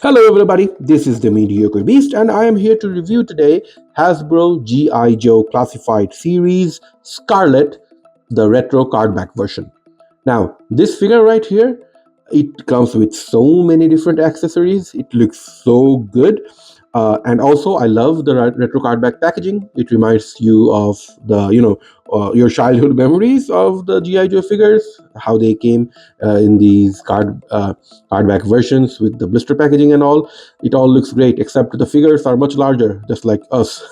Hello everybody, this is the Mediocre Beast and I am here to review today Hasbro G.I. Joe Classified Series Scarlett, the retro cardback version. Now, this figure right here, it comes with so many different accessories. It looks so good. And also, I love the retro cardback packaging. It reminds you of your childhood memories of the GI Joe figures, how they came in these cardback versions with the blister packaging and all. It all looks great, except the figures are much larger, just like us.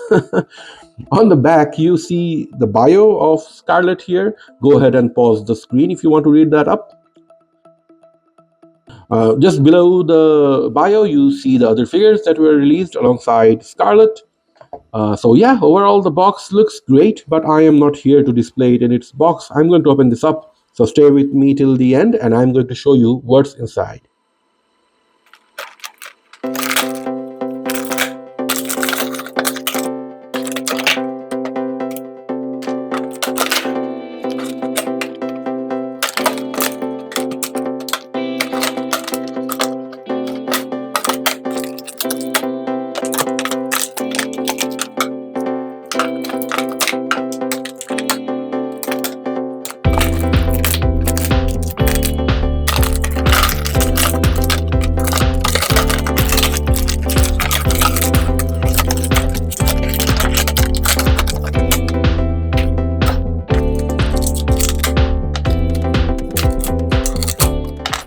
On the back, you see the bio of Scarlett here. Go ahead and pause the screen if you want to read that up. Just below the bio, you see the other figures that were released alongside Scarlett. So yeah, overall the box looks great, but I am not here to display it in its box. I'm going to open this up. So stay with me till the end and I'm going to show you what's inside.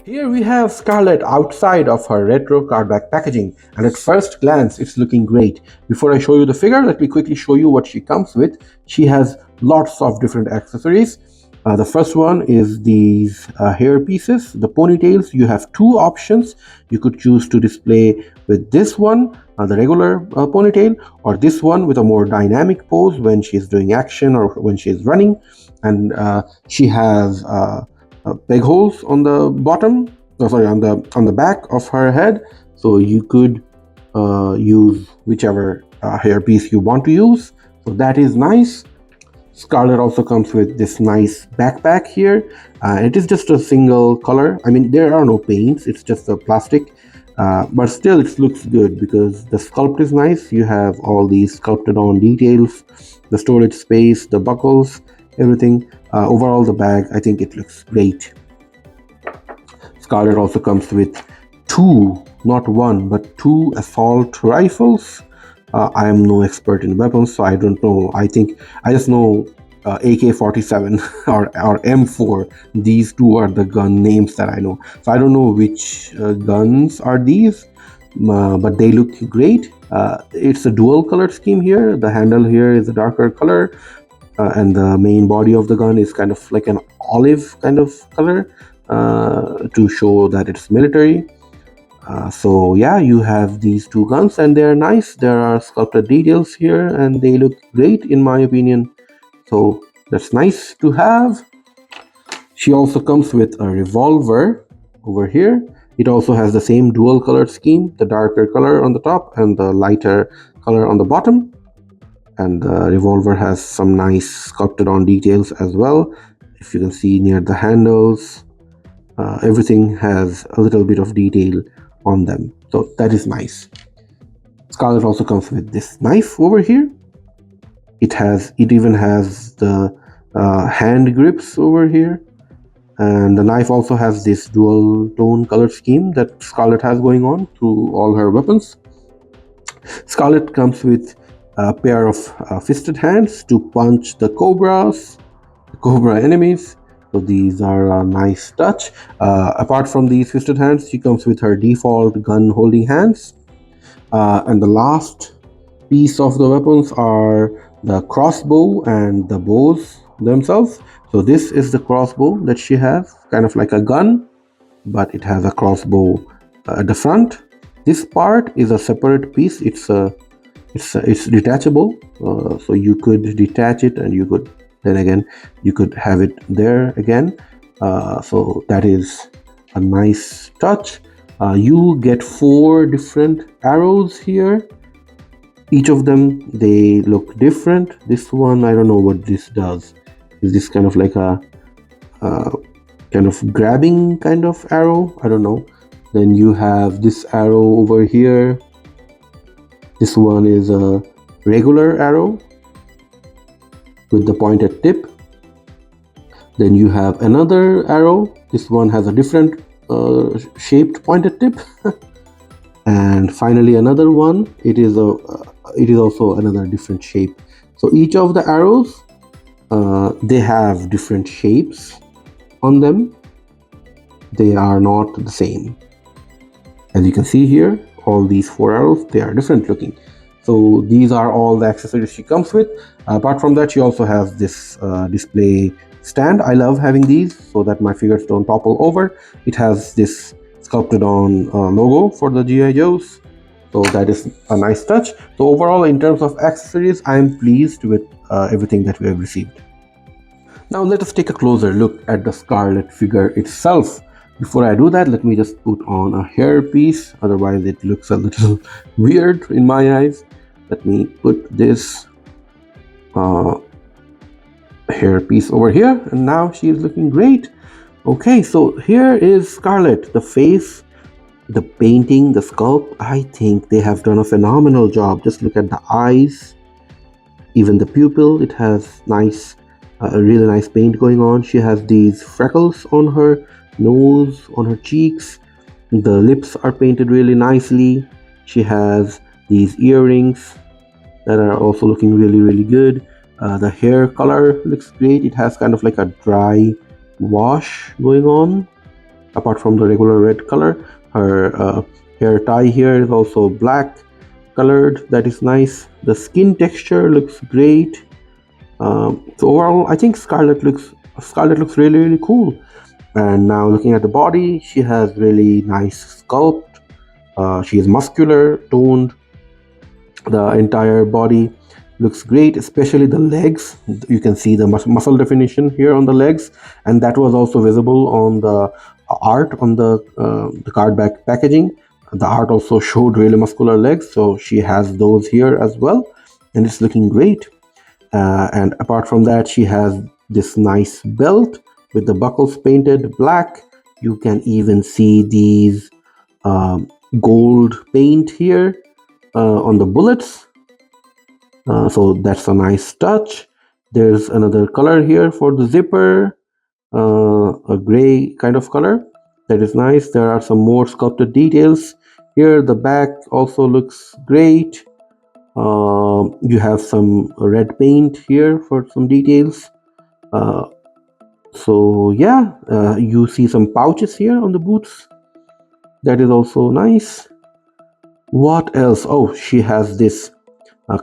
Here we have Scarlett outside of her retro cardback packaging, and at first glance it's looking great. Before I show you the figure, let me quickly show you what she comes with. She has lots of different accessories. The first one is these hair pieces, the ponytails. You have two options. You could choose to display with this one, the regular ponytail, or this one with a more dynamic pose when she's doing action or when she's running. And she has peg holes on the bottom, on the back of her head, so you could use whichever hair piece you want to use. So that is nice. Scarlett also comes with this nice backpack here. It is just a single color. I mean, there are no paints, it's just a plastic, but still it looks good because the sculpt is nice. You have all these sculpted on details, the storage space, the buckles, everything. Overall, the bag, I think it looks great. Scarlett also comes with two, not one, but two assault rifles. I am no expert in weapons, so I don't know. I just know AK-47 or M4. These two are the gun names that I know. So I don't know which guns are these, but they look great. It's a dual color scheme here. The handle here is a darker color, and the main body of the gun is kind of like an olive kind of color to show that it's military. So yeah, you have these two guns and they're nice. There are sculpted details here and they look great in my opinion. So that's nice to have. She also comes with a revolver over here. It also has the same dual color scheme, the darker color on the top and the lighter color on the bottom. And the revolver has some nice sculpted on details as well. If you can see near the handles, everything has a little bit of detail on them, so that is nice. Scarlett also comes with this knife over here. It even has the hand grips over here, and the knife also has this dual tone color scheme that Scarlett has going on through all her weapons. Scarlett comes with a pair of fisted hands to punch the cobra enemies. So these are a nice touch. Apart from these fisted hands, she comes with her default gun holding hands. And the last piece of the weapons are the crossbow and the bows themselves. So this is the crossbow that she has, kind of like a gun, but it has a crossbow at the front. This part is a separate piece. It's detachable, so you could detach it and you could have it there again. So that is a nice touch. You get 4 different arrows here. Each of them, they look different. This one, I don't know what this does. Is this kind of like a kind of grabbing kind of arrow? I don't know. Then you have this arrow over here. This one is a regular arrow with the pointed tip. Then you have another arrow. This one has a different shaped pointed tip. And finally another one. It is also another different shape. So each of the arrows, they have different shapes on them. They are not the same. As you can see here, all these 4 arrows, they are different looking. So these are all the accessories she comes with. Apart from that, she also has this display stand. I love having these so that my figures don't topple over. It has this sculpted on logo for the G.I. Joes. So that is a nice touch. So overall, in terms of accessories, I am pleased with everything that we have received. Now let us take a closer look at the Scarlett figure itself. Before I do that, let me just put on a hair piece, otherwise it looks a little weird in my eyes. Let me put this hair piece over here, and now she is looking great. Okay, so here is Scarlett, the face, the painting, the sculpt. I think they have done a phenomenal job. Just look at the eyes, even the pupil. It has nice, a really nice paint going on. She has these freckles on her nose, on her cheeks. The lips are painted really nicely. She has these earrings that are also looking really good. The hair color looks great. It has kind of like a dry wash going on, apart from the regular red color. Her hair tie here is also black colored. That is nice. The skin texture looks great. So overall, I think Scarlett looks really cool. And now looking at the body, she has really nice sculpt. She is muscular, toned. The entire body looks great, especially the legs. You can see the muscle definition here on the legs, and that was also visible on the art on the cardback packaging. The art also showed really muscular legs, so she has those here as well, and it's looking great. And apart from that, she has this nice belt with the buckles painted black. You can even see these gold paint here on the bullets. So that's a nice touch. There's another color here for the zipper, a gray kind of color. That is nice. There are some more sculpted details here. The back also looks great. You have some red paint here for some details. So yeah, you see some pouches here on the boots. That is also nice. What else? Oh, she has this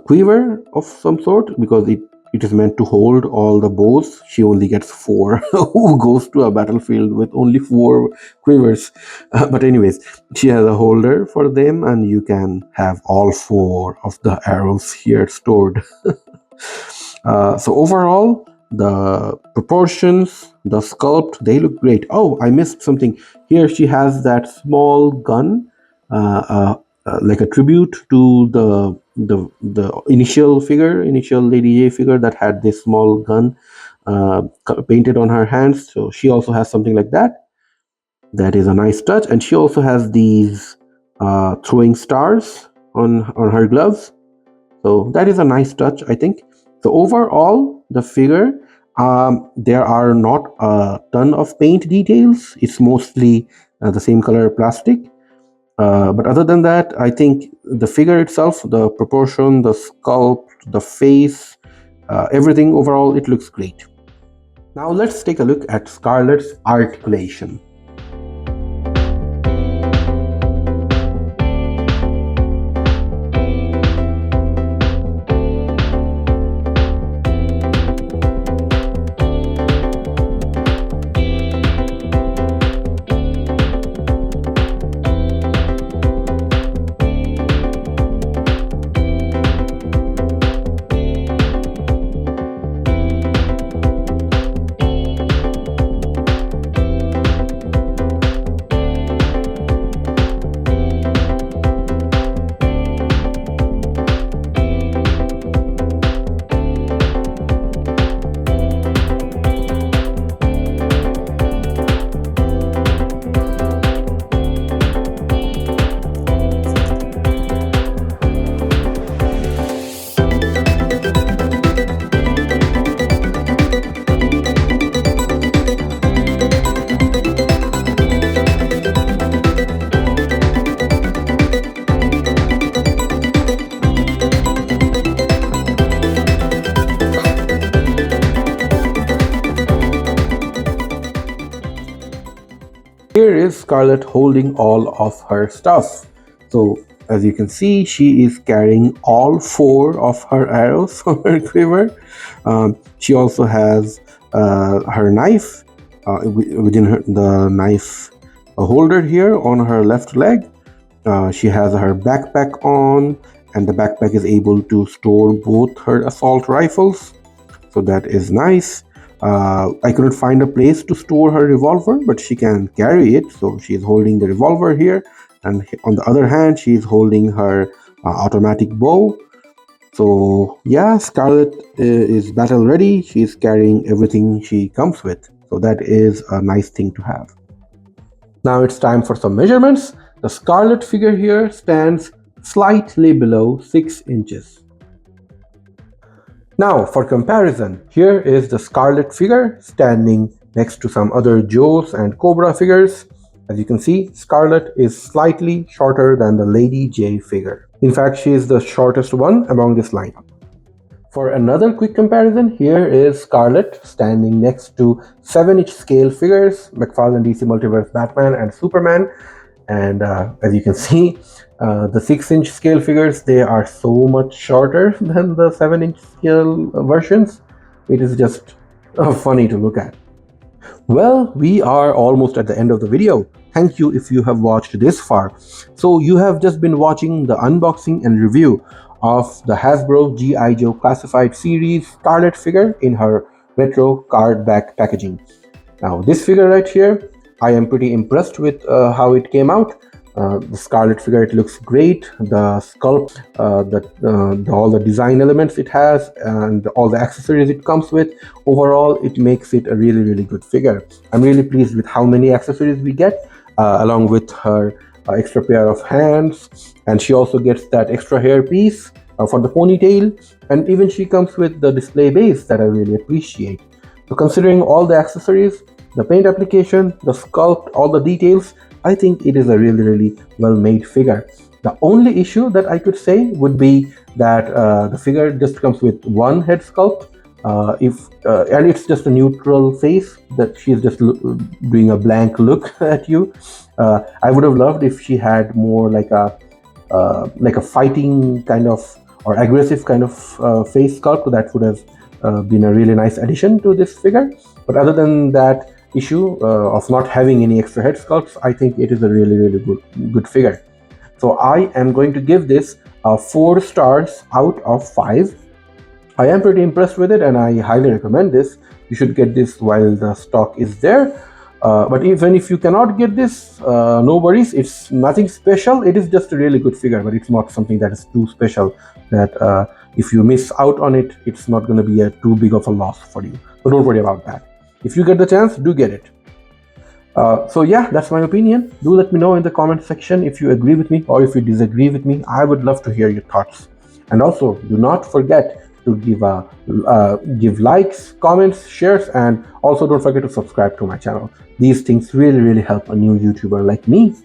quiver of some sort, because it is meant to hold all the bows. She only gets 4. Who goes to a battlefield with only 4 quivers? But anyways, she has a holder for them, and you can have all 4 of the arrows here stored. So overall, the proportions, the sculpt, they look great. Oh, I missed something. Here she has that small gun, like a tribute to the initial Lady J figure that had this small gun painted on her hands. So she also has something like that. That is a nice touch. And she also has these throwing stars on her gloves. So that is a nice touch, I think. So overall, the figure, there are not a ton of paint details. It's mostly the same color plastic. But other than that, I think the figure itself, the proportion, the sculpt, the face, everything overall, it looks great. Now let's take a look at Scarlett's articulation. Scarlett holding all of her stuff. So as you can see, she is carrying all 4 of her arrows on her quiver. She also has her knife within the knife holder here on her left leg. She has her backpack on, and the backpack is able to store both her assault rifles, so that is nice. I couldn't find a place to store her revolver, but she can carry it, so she is holding the revolver here, and on the other hand she is holding her automatic bow. So yeah, Scarlett is battle ready. She is carrying everything she comes with, so that is a nice thing to have. Now it's time for some measurements. The Scarlett figure here stands slightly below 6 inches. Now for comparison, here is the Scarlett figure standing next to some other Joes and Cobra figures. As you can see, Scarlett is slightly shorter than the Lady J figure. In fact, she is the shortest one among this lineup. For another quick comparison, here is Scarlett standing next to 7-inch scale figures, McFarlane DC Multiverse Batman and Superman. And as you can see, the 6-inch scale figures, they are so much shorter than the 7-inch scale versions. It is just funny to look at. Well, we are almost at the end of the video. Thank you if you have watched this far. So you have just been watching the unboxing and review of the Hasbro G.I. Joe Classified Series Scarlett figure in her retro card back packaging. Now this figure right here, I am pretty impressed with how it came out. The Scarlett figure, it looks great. The sculpt, all the design elements it has, and all the accessories it comes with. Overall, it makes it a really good figure. I'm really pleased with how many accessories we get, along with her extra pair of hands, and she also gets that extra hair piece for the ponytail, and even she comes with the display base that I really appreciate. So considering all the accessories, the paint application, the sculpt, all the details, I think it is a really well made figure. The only issue that I could say would be that the figure just comes with one head sculpt. And it's just a neutral face, that she's just doing a blank look at you. I would have loved if she had more like a fighting kind of or aggressive kind of face sculpt. That would have been a really nice addition to this figure. But other than that issue of not having any extra head sculpts, I think it is a really good figure. So I am going to give this 4 stars out of 5. I am pretty impressed with it, and I highly recommend this. You should get this while the stock is there. But even if you cannot get this, no worries. It's nothing special. It is just a really good figure, but it's not something that is too special that if you miss out on it, it's not going to be too big of a loss for you. So don't worry about that. If you get the chance, do get it. So yeah, that's my opinion. Do let me know in the comment section if you agree with me or if you disagree with me. I would love to hear your thoughts. And also, do not forget to give likes, comments, shares, and also don't forget to subscribe to my channel. These things really help a new YouTuber like me.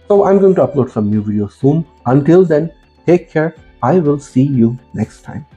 So I'm going to upload some new videos soon. Until then, take care. I will see you next time.